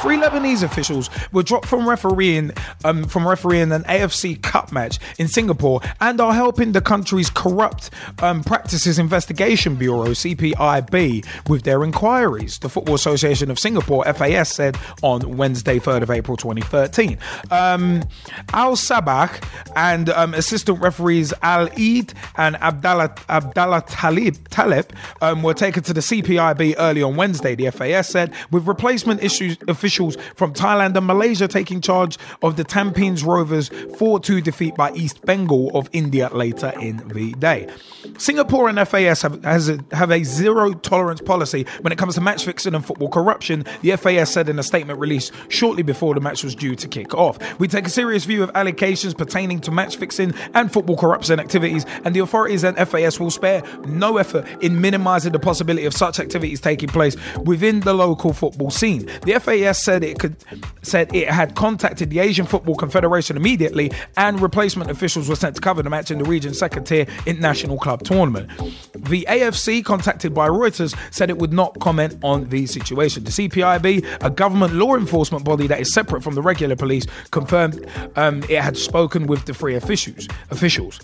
3 Lebanese officials were dropped from refereeing an AFC Cup match in Singapore and are helping the country's Corrupt Practices Investigation Bureau, CPIB, with their inquiries. The Football Association of Singapore, FAS, said on Wednesday, 3rd of April 2013. Al Sabah and assistant referees Al Eid and Abdallah Talib were taken to the CPIB early on Wednesday, the FAS said, with replacement officials from Thailand and Malaysia taking charge of the Tampines Rovers' 4-2 defeat by East Bengal of India later in the day. Singapore and FAS have a zero-tolerance policy when it comes to match fixing and football corruption, the FAS said in a statement released shortly before the match was due to kick off. We take a serious view of allegations pertaining to match fixing and football corruption activities, and the authorities and FAS will spare no effort in minimising the possibility of such activities taking place within the local football scene. The FAS said it had contacted the Asian Football Confederation immediately, and replacement officials were sent to cover the match in the region's second-tier international club tournament. The AFC, contacted by Reuters, said it would not comment on the situation. The CPIB, a government law enforcement body that is separate from the regular police, confirmed it had spoken with the 3 officials.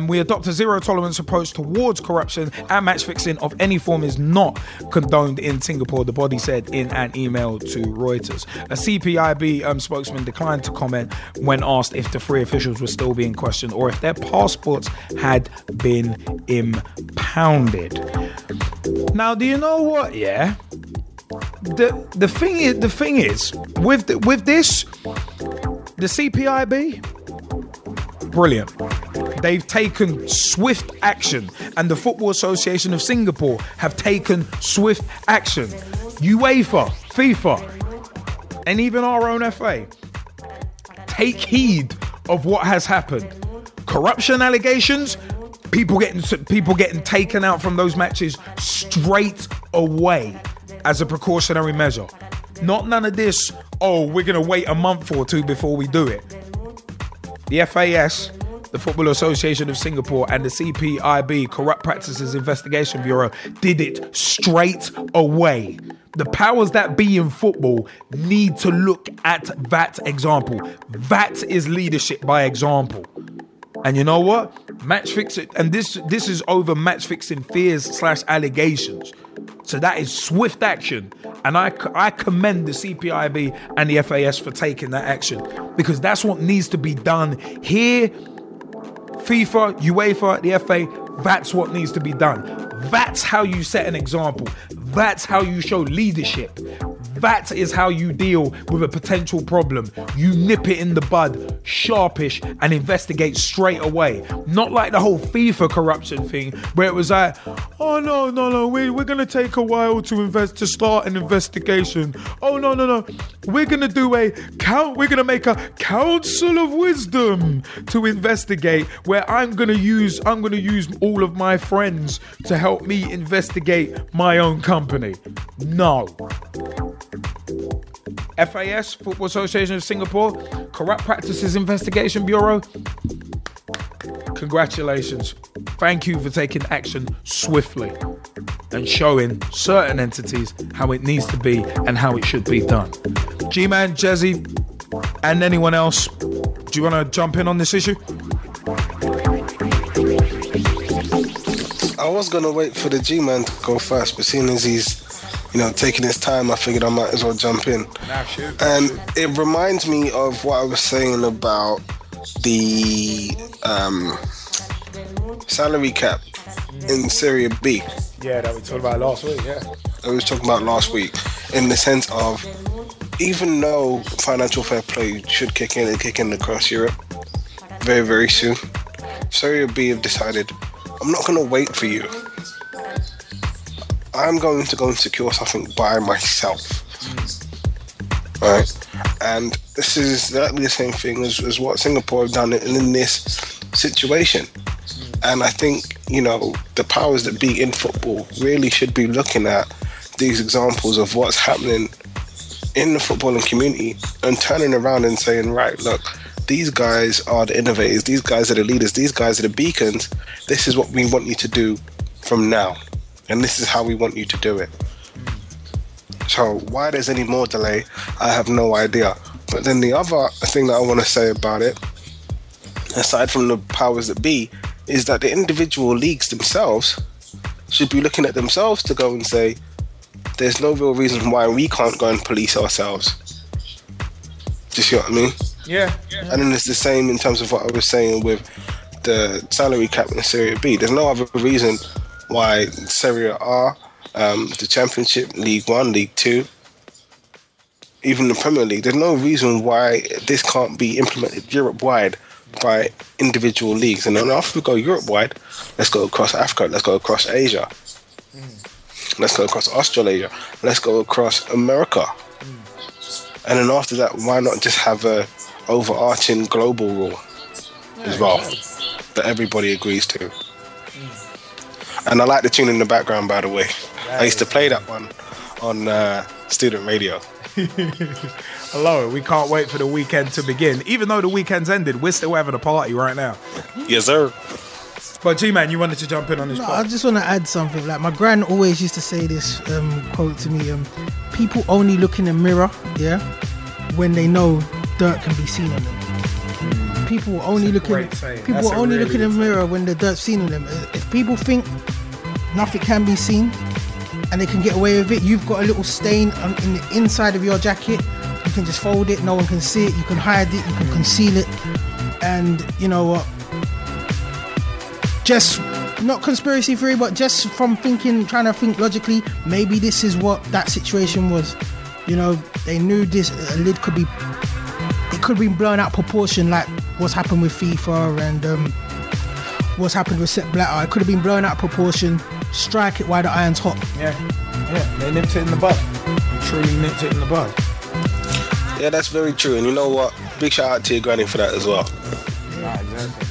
We adopt a zero-tolerance approach towards corruption, and match fixing of any form is not condoned in Singapore, the body said in an email to Reuters. A CPIB spokesman declined to comment when asked if the 3 officials were still being questioned or if their passports had been impounded. Now, do you know what? Yeah, the thing is with this, the CPIB, brilliant. They've taken swift action, and the Football Association of Singapore have taken swift action. UEFA, FIFA, and even our own FA, take heed of what has happened. Corruption allegations, people getting taken out from those matches straight away as a precautionary measure. Not none of this, we're going to wait a month or 2 before we do it. The FAS, the Football Association of Singapore, and the CPIB, Corrupt Practices Investigation Bureau, did it straight away. The powers that be in football need to look at that example. That is leadership by example. And you know what? Match fixing, and this is over match fixing fears / allegations. So that is swift action. And I commend the CPIB and the FAS for taking that action, because that's what needs to be done here. FIFA, UEFA, the FA, that's what needs to be done. That's how you set an example. That's how you show leadership. That is how you deal with a potential problem. You nip it in the bud, sharpish, and investigate straight away. Not like the whole FIFA corruption thing, where it was like, oh no, we're gonna take a while to start an investigation. Oh no, we're gonna make a council of wisdom to investigate, where I'm gonna use all of my friends to help me investigate my own company. No. FAS, Football Association of Singapore, Corrupt Practices Investigation Bureau, congratulations. Thank you for taking action swiftly and showing certain entities how it needs to be and how it should be done. Gman Gezzie and anyone else, do you want to jump in on this issue? I was going to wait for the G-Man to go first, but seeing as he's taking his time, I figured I might as well jump in. And it reminds me of what I was saying about the salary cap in Serie B. Yeah, that we talked about last week, yeah. I was talking about last week, in the sense of, even though financial fair play should kick in across Europe very, very soon, Serie B have decided, I'm not going to wait for you. I'm going to go and secure something by myself. Right? And this is exactly the same thing as what Singapore have done in this situation. And I think, the powers that be in football really should be looking at these examples of what's happening in the footballing community and turning around and saying, right, look, these guys are the innovators, these guys are the leaders, these guys are the beacons. This is what we want you to do from now. And this is how we want you to do it. So why there's any more delay, I have no idea. But then the other thing that I want to say about it, aside from the powers that be, is that the individual leagues themselves should be looking at themselves to go and say, there's no real reason why we can't go and police ourselves. Do you see what I mean? Yeah. And then it's the same in terms of what I was saying with the salary cap in Serie B. There's no other reason why Serie A, the Championship, League One, League Two, even the Premier League, there's no reason why this can't be implemented Europe-wide by individual leagues. And then after we go Europe-wide, let's go across Africa, let's go across Asia, let's go across Australasia, let's go across America. And then after that, why not just have a overarching global rule as well that everybody agrees to? And I like the tune in the background, by the way. I used to play that one on student radio. I love it. We can't wait for the weekend to begin. Even though the weekend's ended, we're still having a party right now. Yes, sir. But G-Man, you wanted to jump in on this part? I just want to add something. Like, my gran always used to say this quote to me, people only look in the mirror, when they know dirt can be seen on them. People only look in the mirror when the dirt's seen on them. If people think nothing can be seen and they can get away with it, you've got a little stain in the inside of your jacket. You can just fold it, no one can see it, you can hide it, you can conceal it. And you know what? Just not conspiracy theory, but just from trying to think logically, maybe this is what that situation was. You know, they knew this lid could be blown out proportion, like what's happened with FIFA and what's happened with Sepp Blatter. It could have been blown out proportion. Strike it while the iron's hot. Yeah, they nipped it in the bud. Truly nipped it in the bud. Yeah, that's very true. And you know what? Big shout out to your granny for that as well. Yeah, exactly.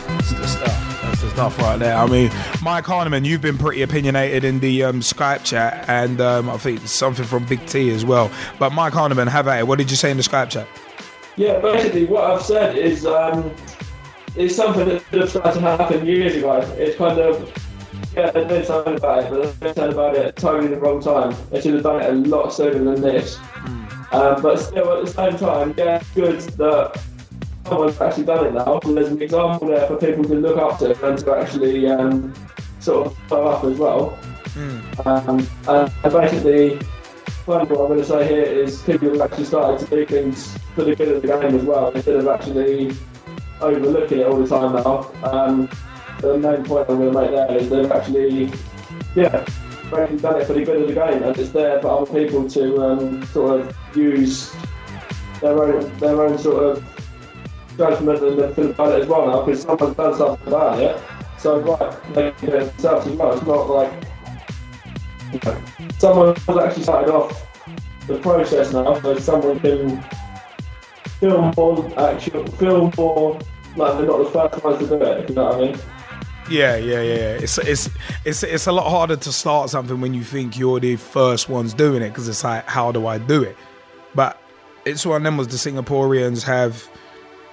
That's the stuff. That's the stuff right there. I mean, Mike Harneman, you've been pretty opinionated in the Skype chat, and I think something from Big T as well. But Mike Harneman, have at it. What did you say in the Skype chat? Yeah, basically what I've said is it's something that should have started to happen years ago. It's kind of, yeah, they did something about it, but they said about it totally the wrong time. They should have done it a lot sooner than this. But still, at the same time, yeah, it's good that someone's actually done it now. There's an example there for people to look up to and to actually sort of follow up as well. And basically, what I'm going to say here is people have actually started to do things for the good of the game as well, instead of actually overlooking it all the time now. The main point I'm going to make there is they've actually, basically done it for the good of the game, and it's there for other people to sort of use their own sort of judgment and feel about it as well now, because someone's done something about it. So right, they can do it themselves as well. It's not like, you know, someone has actually started off the process now, so someone can feel more like they're not the first ones to do it, if you know what I mean. Yeah. It's a lot harder to start something when you think you're the first ones doing it, because it's like, how do I do it? But it's one of them was the Singaporeans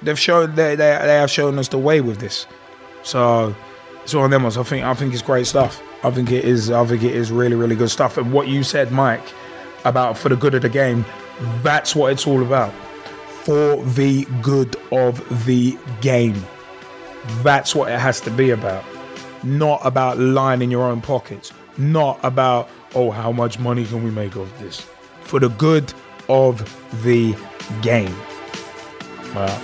they've shown they have shown us the way with this. So it's one of them ones. I think it's great stuff. I think it is really, really good stuff. And what you said, Mike, about for the good of the game, that's what it's all about. For the good of the game. That's what it has to be about. Not about lining your own pockets. Not about, how much money can we make off this? For the good of the game. Wow.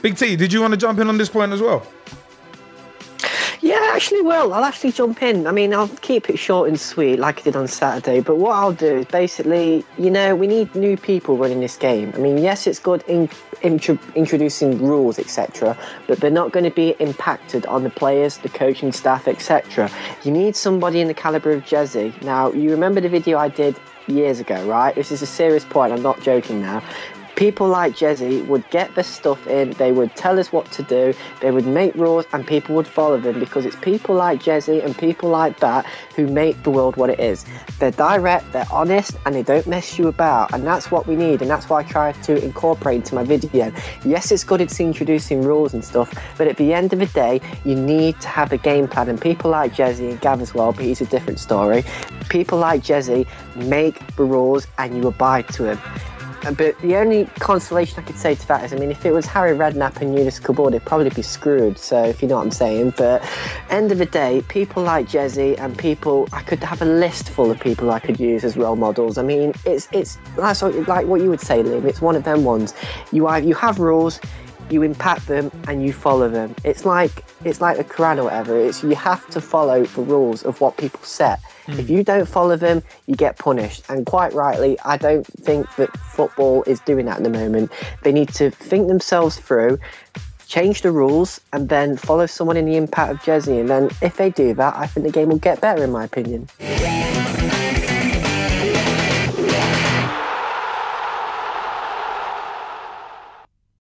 Big T, did you want to jump in on this point as well? Yeah, actually, I'll actually jump in. I mean, I'll keep it short and sweet like I did on Saturday. But what I'll do is basically, we need new people running this game. I mean, yes, it's good in introducing rules, etc. But they're not going to be impacted on the players, the coaching staff, etc. You need somebody in the calibre of Gezzie. Now, you remember the video I did years ago, right? This is a serious point. I'm not joking now. People like Gezzie would get the stuff in, they would tell us what to do, they would make rules and people would follow them, because it's people like Gezzie and people like that who make the world what it is. They're direct, they're honest, and they don't mess you about, and that's what we need, and that's what I try to incorporate into my video. Yes, it's good it's introducing rules and stuff, but at the end of the day, you need to have a game plan, and people like Gezzie and Gav as well, but he's a different story. People like Gezzie make the rules and you abide to them. But the only consolation I could say to that is, I mean, if it was Harry Redknapp and Eunice Kabul, they'd probably be screwed, so if you know what I'm saying. But end of the day, people like Gezzie and people, I could have a list full of people I could use as role models. I mean, it's that's like what you would say, Liam. It's one of them ones. You have rules, you impact them and you follow them. It's like the Quran or whatever. It's you have to follow the rules of what people set. If you don't follow them, you get punished. And quite rightly, I don't think that football is doing that at the moment. They need to think themselves through, change the rules, and then follow someone in the impact of Gezzie. And then if they do that, I think the game will get better, in my opinion.